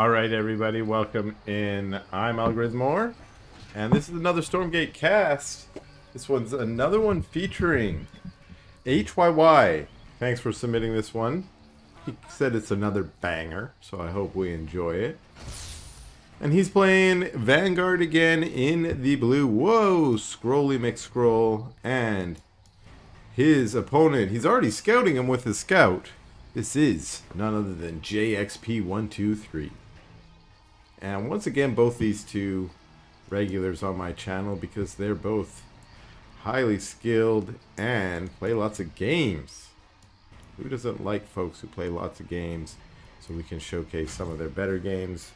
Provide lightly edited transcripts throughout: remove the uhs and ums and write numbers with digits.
Alright everybody, welcome in. I'm Algorithmore, and this is another Stormgate cast. This one's another one featuring HYY. Thanks for submitting this one. He said it's another banger, so I hope we enjoy it. And he's playing Vanguard again in the blue. Whoa, scrolly McScroll. And his opponent, he's already scouting him with his scout. This is none other than jayxp123. And once again, both these two regulars on my channel because they're both highly skilled and play lots of games. Who doesn't like folks who play lots of games so we can showcase some of their better games?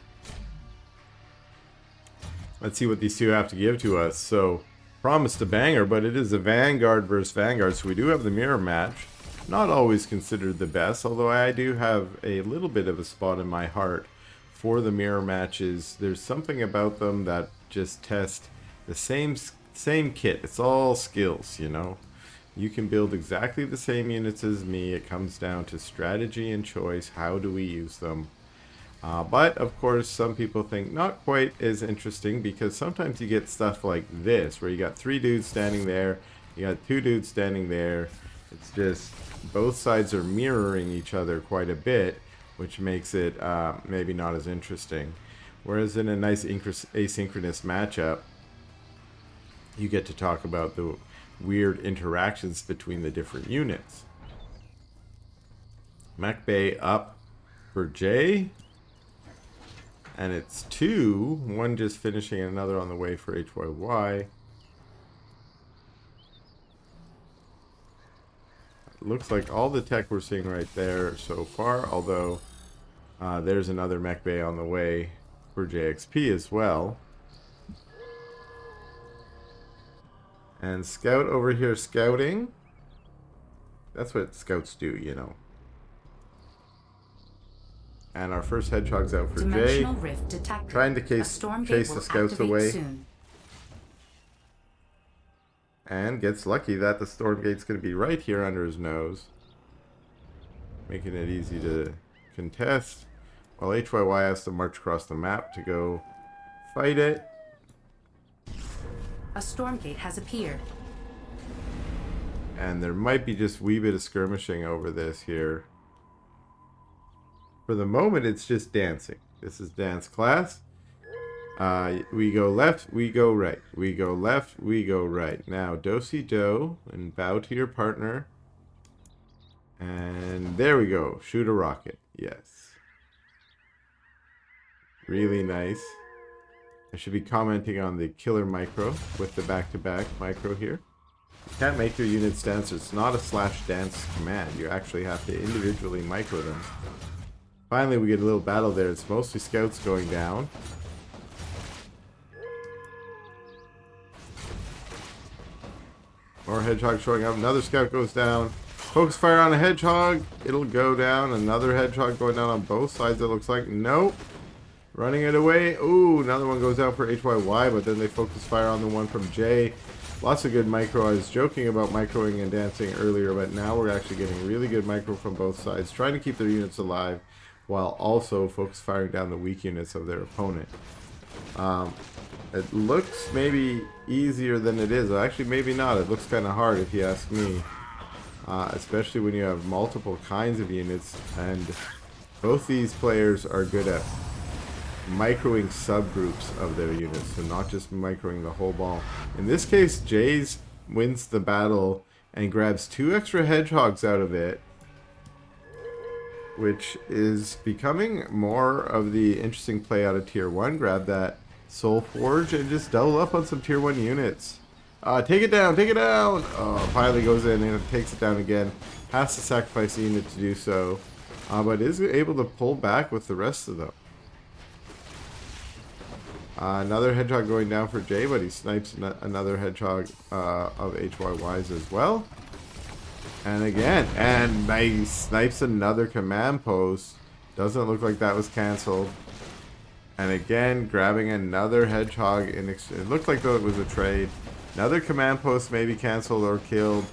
Let's see what these two have to give to us. So, promised a banger, but it is a Vanguard versus Vanguard, so we do have the mirror match. Not always considered the best, although I do have a little bit of a spot in my heart for the mirror matches. There's something about them that just test the same kit. It's all skills, you know. You can build exactly the same units as me. It comes down to strategy and choice. How do we use them? But of course, some people think not quite as interesting because sometimes you get stuff like this where you got 3 dudes standing there, you got 2 dudes standing there. It's just both sides are mirroring each other quite a bit, which makes it maybe not as interesting. Whereas in a nice asynchronous matchup, you get to talk about the weird interactions between the different units. Mech Bay up for Jay. And it's 2, one just finishing and another on the way for HYY. Looks like all the tech we're seeing right there so far, although there's another mech bay on the way for JXP as well. And Scout over here scouting. That's what scouts do, you know. And our first hedgehog's out for Jay. Trying to chase the scouts away. Soon. And gets lucky that the Stormgate's going to be right here under his nose, making it easy to contest, while HYY has to march across the map to go fight it. A Stormgate has appeared. And there might be just a wee bit of skirmishing over this here. For the moment, it's just dancing. This is dance class. We go left, we go right. We go left, we go right. Now, do-si-do, and bow to your partner. And there we go. Shoot a rocket. Yes. Really nice. I should be commenting on the killer micro with the back-to-back micro here. You can't make your units dance. It's not a slash dance command. You actually have to individually micro them. Finally, we get a little battle there. It's mostly scouts going down. More hedgehog showing up. Another scout goes down. Focus fire on a hedgehog. It'll go down. Another hedgehog going down on both sides, it looks like. Nope. Running it away. Ooh, another one goes out for HYY, but then they focus fire on the one from Jay. Lots of good micro. I was joking about microing and dancing earlier, but now we're actually getting really good micro from both sides, trying to keep their units alive while also focus firing down the weak units of their opponent. It looks maybe easier than it is. Actually, maybe not. It looks kind of hard if you ask me. Especially when you have multiple kinds of units. And both these players are good at microing subgroups of their units. So not just microing the whole ball. In this case, Jays wins the battle and grabs 2 extra hedgehogs out of it, which is becoming more of the interesting play out of Tier 1. Grab that Soul Forge and just double up on some Tier 1 units. Take it down, take it down! Oh, finally goes in and takes it down again. Has to sacrifice a unit to do so. But is able to pull back with the rest of them. Another hedgehog going down for Jay, but he snipes another hedgehog of HYY's as well. And again, and nice, snipes another command post. Doesn't look like that was cancelled. And again, grabbing another hedgehog in exchange. It looked like though it was a trade. Another command post maybe cancelled or killed.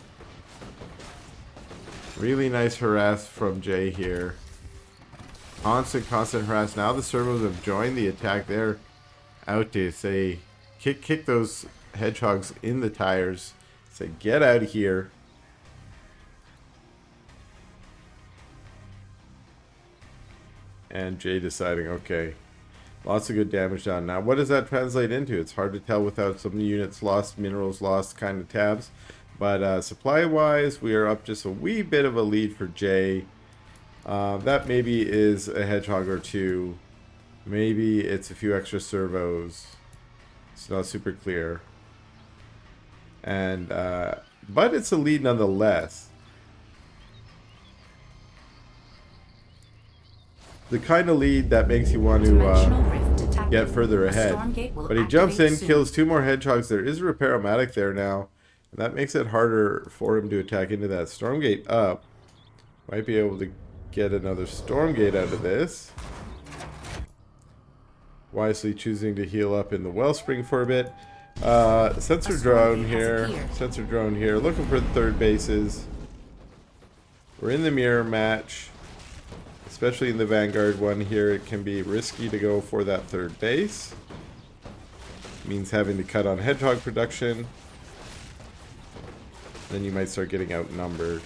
Really nice harass from Jay here. Constant harass. Now the servos have joined the attack. They're out to say, kick those hedgehogs in the tires. Say, get out of here. And Jay deciding, okay, lots of good damage done. Now, what does that translate into? It's hard to tell without some units lost, minerals lost kind of tabs. But supply-wise, we are up just a wee bit of a lead for Jay. That maybe is a hedgehog or two. Maybe it's a few extra servos. It's not super clear. And but it's a lead nonetheless. The kind of lead that makes you want to get further ahead. But he jumps in, kills 2 more hedgehogs. There is a Repair-O-Matic there now. And that makes it harder for him to attack into that. Stormgate up. Might be able to get another Stormgate out of this. Wisely choosing to heal up in the Wellspring for a bit. Sensor drone here. Sensor drone here. Looking for the third bases. We're in the mirror match. Especially in the Vanguard one here. It can be risky to go for that third base. Means having to cut on hedgehog production. Then you might start getting outnumbered.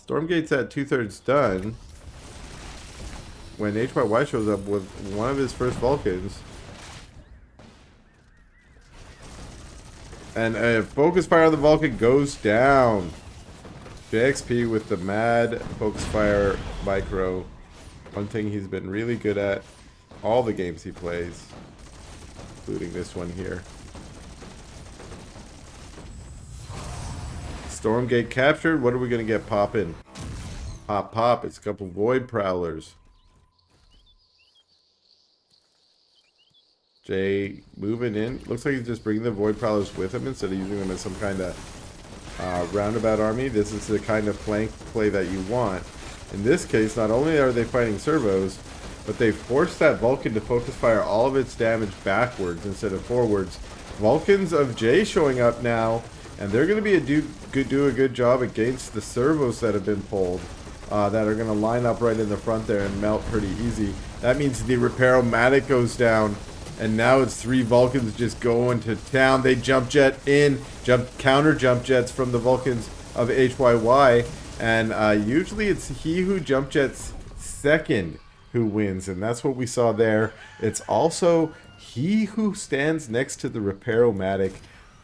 Stormgate's at 2/3 done. When HYY shows up with one of his first Vulcans. And a focus fire on the Vulcan goes down. jayxp with the mad focus fire micro. One thing he's been really good at all the games he plays. Including this one here. Stormgate captured. What are we going to get popping? Pop, pop. It's a couple Void Prowlers. Jay moving in. Looks like he's just bringing the Void Prowlers with him instead of using them as some kind of roundabout army. This is the kind of flank play that you want. In this case, not only are they fighting servos, but they forced that Vulcan to focus fire all of its damage backwards instead of forwards. Vulcans of Jay showing up now. And they're going to be do a good job against the servos that have been pulled. That are going to line up right in the front there and melt pretty easy. That means the Repair-O-Matic goes down. And now it's 3 Vulcans just going to town. They jump jet in. Counter jump jets from the Vulcans of HYY. And usually it's he who jump jets second who wins. And that's what we saw there. It's also he who stands next to the Repair-O-Matic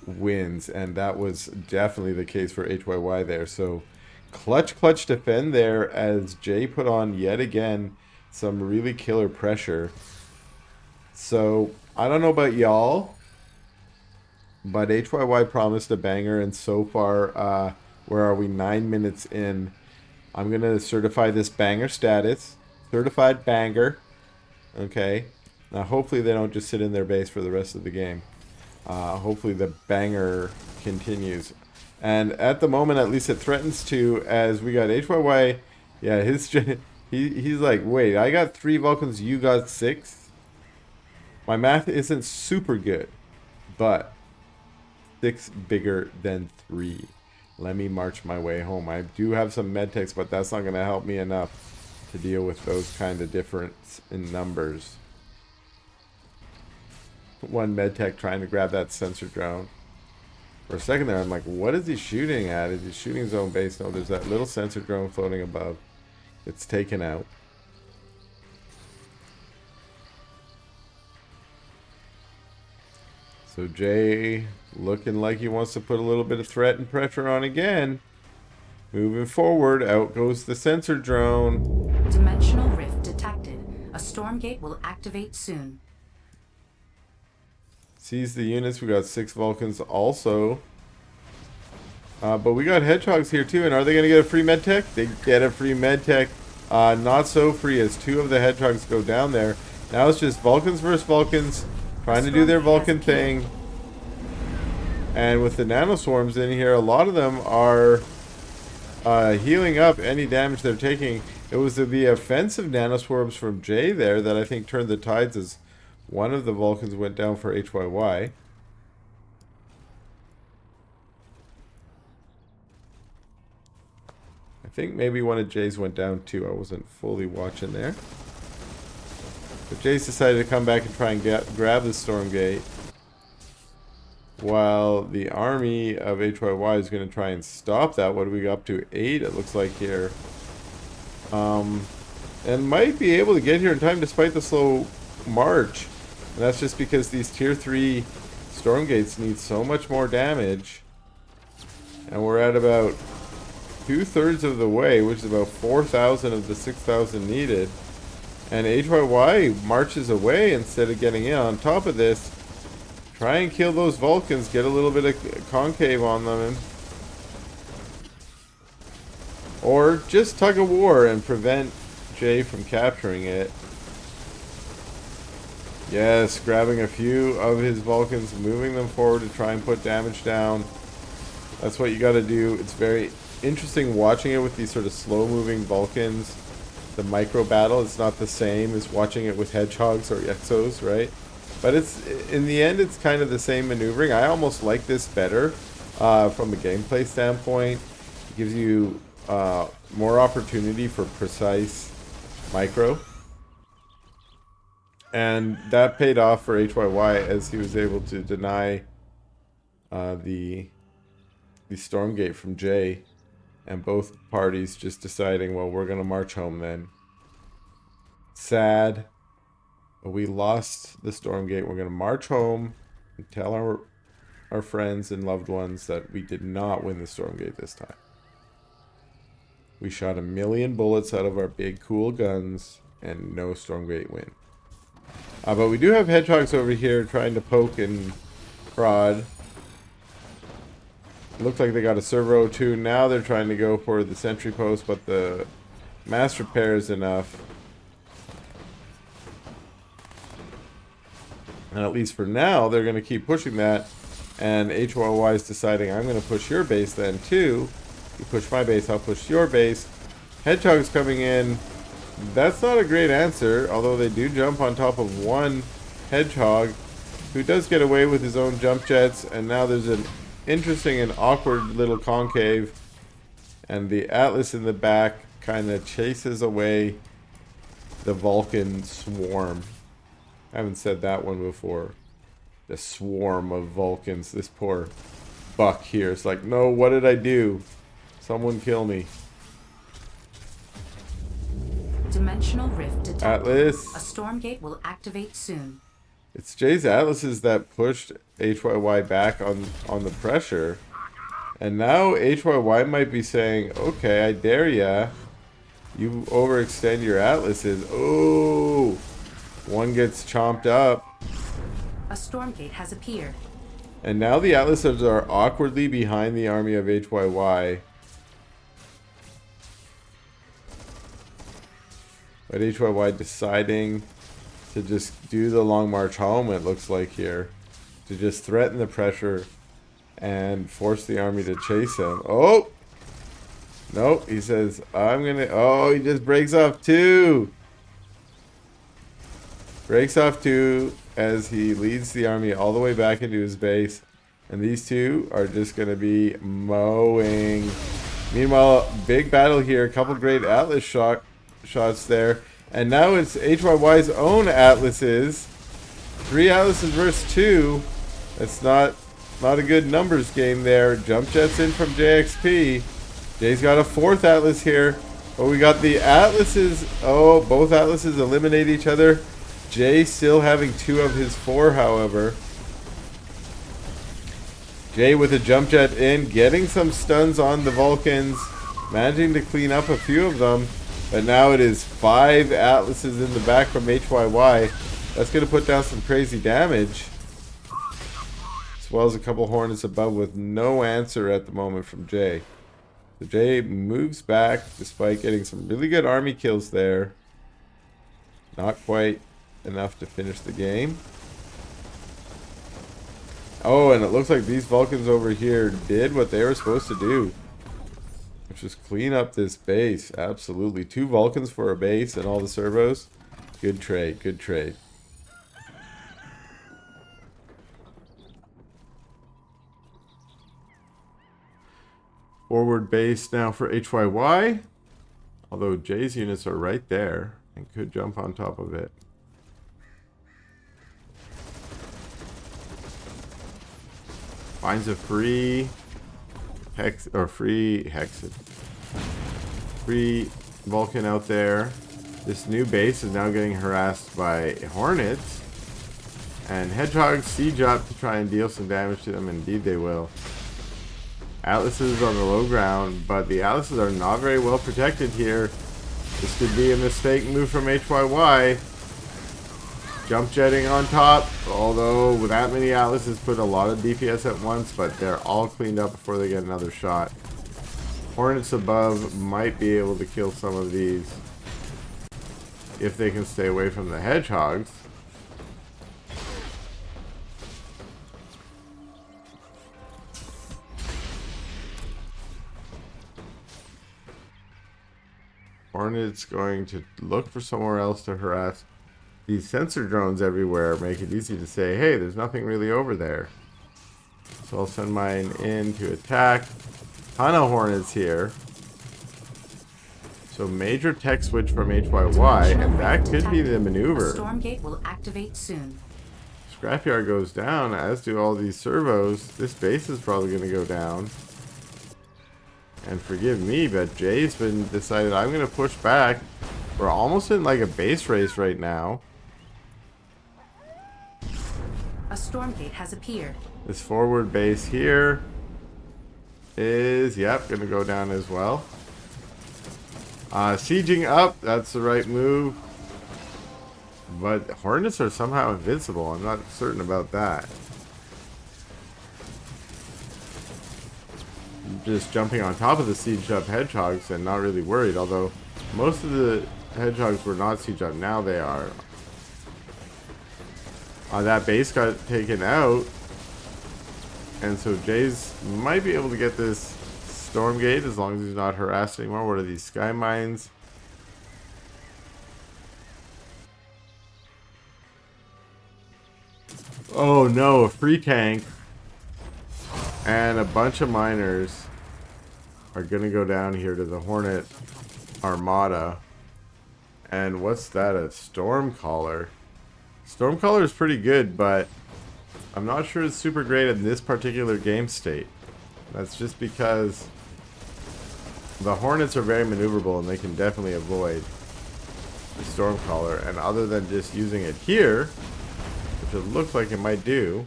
wins, and that was definitely the case for HYY there. So clutch defend there as Jay put on yet again some really killer pressure. So I don't know about y'all, but HYY promised a banger, and so far where are we, 9 minutes in, I'm gonna certify this banger status. Certified banger. Okay, now hopefully they don't just sit in their base for the rest of the game. Hopefully the banger continues. And at the moment, at least it threatens to, as we got HYY. Yeah, he's like, wait, I got 3 Vulcans, you got 6? My math isn't super good, but 6 bigger than 3. Let me march my way home. I do have some medtechs, but that's not going to help me enough to deal with those kind of difference in numbers. One medtech trying to grab that sensor drone. For a second there, I'm like, what is he shooting at? Is he shooting his own base? No, there's that little sensor drone floating above. It's taken out. So Jay looking like he wants to put a little bit of threat and pressure on again. Moving forward, out goes the sensor drone. Dimensional rift detected. A Stormgate will activate soon. Sees the units. We got 6 Vulcans also. But we got hedgehogs here too. And are they going to get a free medtech? They get a free medtech. Not so free as 2 of the hedgehogs go down there. Now it's just Vulcans versus Vulcans. Trying to do their Vulcan thing. And with the nanoswarms in here, a lot of them are healing up any damage they're taking. It was the offensive nanoswarms from Jay there that I think turned the tides as one of the Vulcans went down for HYY. I think maybe one of Jay's went down too. I wasn't fully watching there. But Jay's decided to come back and try and grab the Stormgate, while the army of HYY is going to try and stop that. What do we got up to? 8, it looks like here. And might be able to get here in time despite the slow march. And that's just because these tier 3 Stormgates need so much more damage. And we're at about 2/3 of the way, which is about 4,000 of the 6,000 needed. And HYY marches away instead of getting in. On top of this, try and kill those Vulcans, get a little bit of concave on them. Or just tug of war and prevent Jay from capturing it. Yes, grabbing a few of his Vulcans, moving them forward to try and put damage down. That's what you got to do. It's very interesting watching it with these sort of slow-moving Vulcans. The micro battle is not the same as watching it with Hedgehogs or Exos, right? But it's, in the end, it's kind of the same maneuvering. I almost like this better from a gameplay standpoint. It gives you more opportunity for precise micro. And that paid off for HYY as he was able to deny the Stormgate from Jay. And both parties just deciding, well, we're going to march home then. Sad. But we lost the Stormgate. We're going to march home and tell our friends and loved ones that we did not win the Stormgate this time. We shot 1,000,000 bullets out of our big cool guns and no Stormgate win. But we do have Hedgehogs over here trying to poke and prod. Looked like they got a servo too. Now they're trying to go for the sentry post, but the mass repair is enough. And at least for now, they're going to keep pushing that. And HYY is deciding, I'm going to push your base then too. You push my base, I'll push your base. Hedgehog's coming in. That's not a great answer, although they do jump on top of one Hedgehog, who does get away with his own jump jets. And now there's an interesting and awkward little concave, and the Atlas in the back kind of chases away the Vulcan swarm. I haven't said that one before. The swarm of Vulcans. This poor buck here is like, no, what did I do? Someone kill me. Dimensional rift detected. Atlas. A Stormgate will activate soon. It's Jay's Atlases that pushed HYY back on the pressure. And now HYY might be saying, okay, I dare ya. You overextend your Atlases. Oh, one gets chomped up. A Stormgate has appeared. And now the Atlases are awkwardly behind the army of HYY. But HYY deciding to just do the long march home, it looks like here. To just threaten the pressure and force the army to chase him. Oh! Nope, he says, I'm gonna... Oh, he just breaks off 2! Breaks off 2 as he leads the army all the way back into his base. And these two are just gonna be mowing. Meanwhile, big battle here. A couple great Atlas shots there. And now it's HYY's own Atlases. 3 Atlases versus 2. That's not a good numbers game there. Jump jets in from JXP. Jay's got a 4th Atlas here. But we got the Atlases. Oh, both Atlases eliminate each other. Jay still having 2 of his 4, however. Jay with a jump jet in, getting some stuns on the Vulcans. Managing to clean up a few of them. But now it is 5 Atlases in the back from HYY. That's going to put down some crazy damage. As well as a couple Hornets above with no answer at the moment from Jay. So Jay moves back despite getting some really good army kills there. Not quite enough to finish the game. Oh, and it looks like these Vulcans over here did what they were supposed to do. Which is clean up this base. Absolutely. 2 Vulcans for a base and all the servos. Good trade. Good trade. Forward base now for HYY. Although Jay's units are right there and could jump on top of it. Finds a free hex or free hexed. Free Vulcan out there. This new base is now getting harassed by Hornets. And Hedgehogs siege up to try and deal some damage to them. Indeed they will. Atlases on the low ground, but the Atlases are not very well protected here. This could be a mistake move from HYY. Jump jetting on top, although with that many Atlases put a lot of DPS at once, but they're all cleaned up before they get another shot. Hornets above might be able to kill some of these if they can stay away from the Hedgehogs. Hornet's going to look for somewhere else to harass. These sensor drones everywhere make it easy to say, hey, there's nothing really over there. So I'll send mine in to attack. Ton of Hornets here. So major tech switch from HYY, and that could be the maneuver. Stormgate will activate soon. Scrapyard goes down, as do all these servos. This base is probably going to go down. And forgive me, but Jay's been decided I'm going to push back. We're almost in like a base race right now. A Stormgate has appeared. This forward base here is, yep, going to go down as well. Sieging up, that's the right move. But Hornets are somehow invincible. I'm not certain about that. Just jumping on top of the sieged up Hedgehogs and not really worried, although most of the Hedgehogs were not sieged up. Now they are. That base got taken out, and so Jays might be able to get this Stormgate as long as he's not harassed anymore. What are these sky mines? Oh no, a free tank and a bunch of miners are gonna go down here to the Hornet Armada. And what's that? A Stormcaller. Stormcaller is pretty good, but I'm not sure it's super great in this particular game state. That's just because the Hornets are very maneuverable and they can definitely avoid the Stormcaller. And other than just using it here, which it looks like it might do,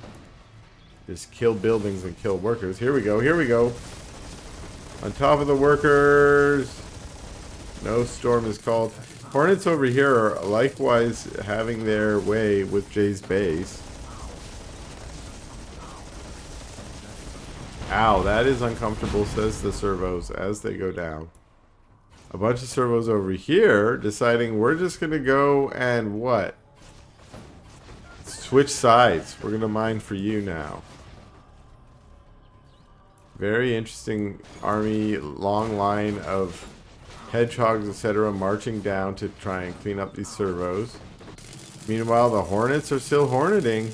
just kill buildings and kill workers. Here we go, here we go. On top of the workers. No storm is called. Hornets over here are likewise having their way with Jay's base. Ow, that is uncomfortable, says the servos as they go down. A bunch of servos over here deciding we're just going to go and what? Switch sides. We're going to mine for you now. Very interesting army, long line of Hedgehogs, etc. marching down to try and clean up these servos. Meanwhile, the Hornets are still horneting.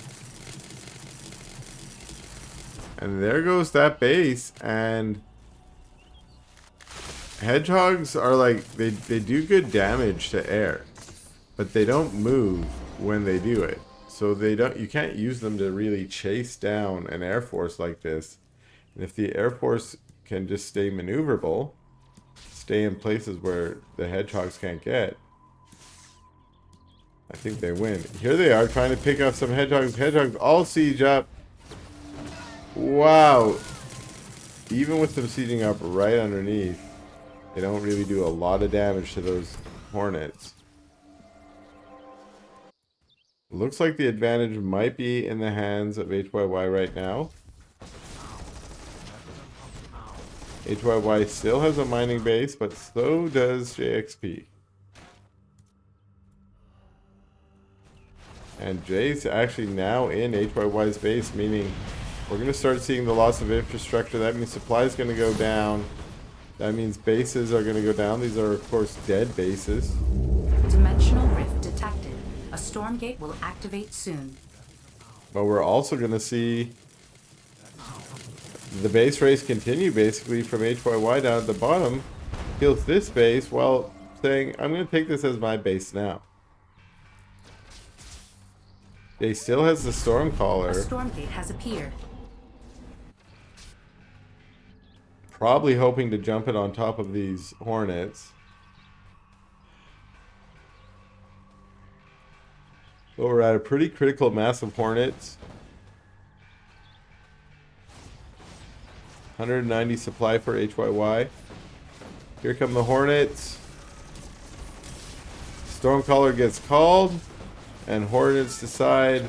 And there goes that base. And Hedgehogs are like, they do good damage to air, but they don't move when they do it. So you can't use them to really chase down an air force like this. And if the air force can just stay maneuverable, stay in places where the Hedgehogs can't get, I think they win. Here they are trying to pick up some Hedgehogs. Hedgehogs all siege up. Wow. Even with them sieging up right underneath, they don't really do a lot of damage to those Hornets. Looks like the advantage might be in the hands of HYY right now. HYY still has a mining base, but so does JXP. And Jay's actually now in HYY's base, meaning we're going to start seeing the loss of infrastructure. That means supply is going to go down. That means bases are going to go down. These are, of course, dead bases. Dimensional rift detected. A Stormgate will activate soon. But we're also going to see the base race continue basically from HYY down at the bottom. Kills this base while saying, I'm going to take this as my base now. They still has the A Stormcaller. Stormgate has appeared. Probably hoping to jump it on top of these Hornets. But we're at a pretty critical mass of Hornets. 190 supply for HYY. Here come the Hornets. Stormcaller gets called. And Hornets decide,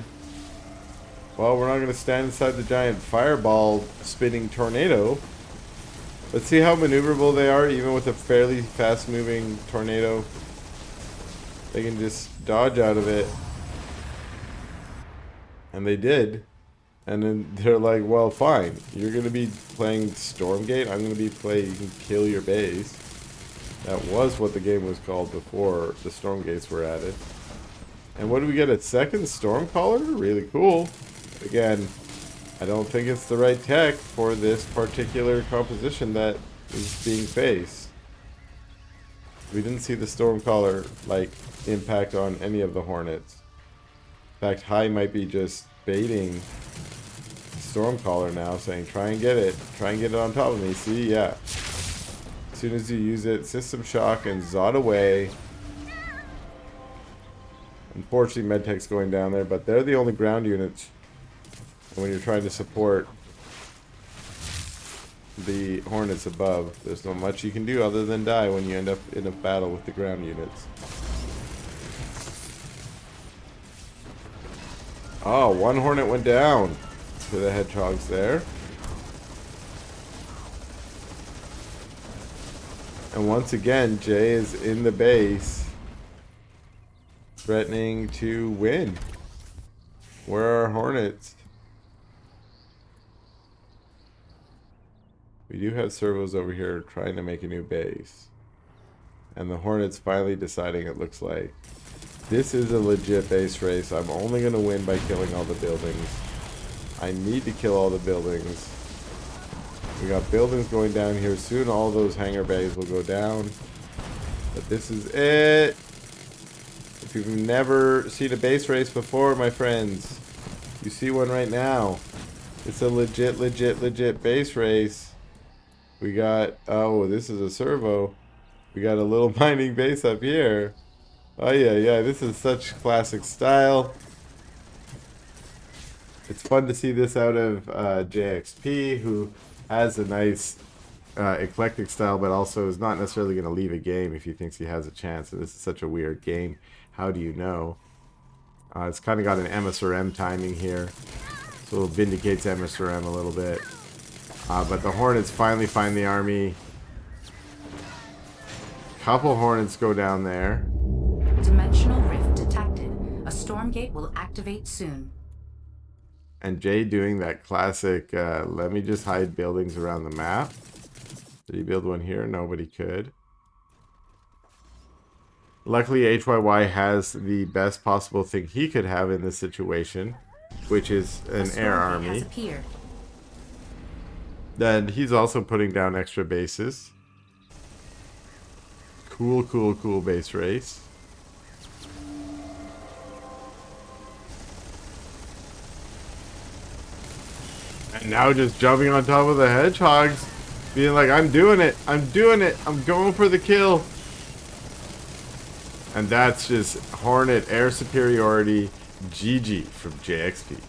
well, we're not going to stand inside the giant fireball spinning tornado. Let's see how maneuverable they are, even with a fairly fast moving tornado. They can just dodge out of it. And they did. And then they're like, well, fine. You're going to be playing Stormgate. I'm going to be playing Kill Your Base. That was what the game was called before the Stormgates were added. And what do we get? A second Stormcaller? Really cool. Again, I don't think it's the right tech for this particular composition that is being faced. We didn't see the Stormcaller, like, impact on any of the Hornets. In fact, High might be just baiting Stormcaller now, saying, try and get it. Try and get it on top of me. See? Yeah. As soon as you use it, System Shock and Zod away. Unfortunately, Medtech's going down there, but they're the only ground units. And when you're trying to support the Hornets above, there's not much you can do other than die when you end up in a battle with the ground units. Oh, one Hornet went down to the Hedgehogs there. And once again, Jay is in the base, threatening to win. Where are our Hornets? We do have servos over here trying to make a new base. And the Hornets finally deciding, it looks like, this is a legit base race. I'm only going to win by killing all the buildings. I need to kill all the buildings. We got buildings going down here soon. All those hangar bays will go down. But this is it. If you've never seen a base race before, my friends, you see one right now. It's a legit base race. We got, oh, this is a servo. We got a little mining base up here. Oh yeah, this is such classic style. It's fun to see this out of jayxp, who has a nice eclectic style, but also is not necessarily going to leave a game if he thinks he has a chance. And this is such a weird game. How do you know? It's kind of got an MSRM timing here, so it vindicates MSRM a little bit. But the Hornets finally find the army. Couple Hornets go down there. Dimensional rift detected. A Stormgate will activate soon. And Jay doing that classic, let me just hide buildings around the map. Did he build one here? Nobody could. Luckily, HYY has the best possible thing he could have in this situation, which is an air army. Then he's also putting down extra bases. Cool base race. And now just jumping on top of the Hedgehogs, being like, I'm doing it, I'm going for the kill. And that's just Hornet air superiority. GG from jayxp.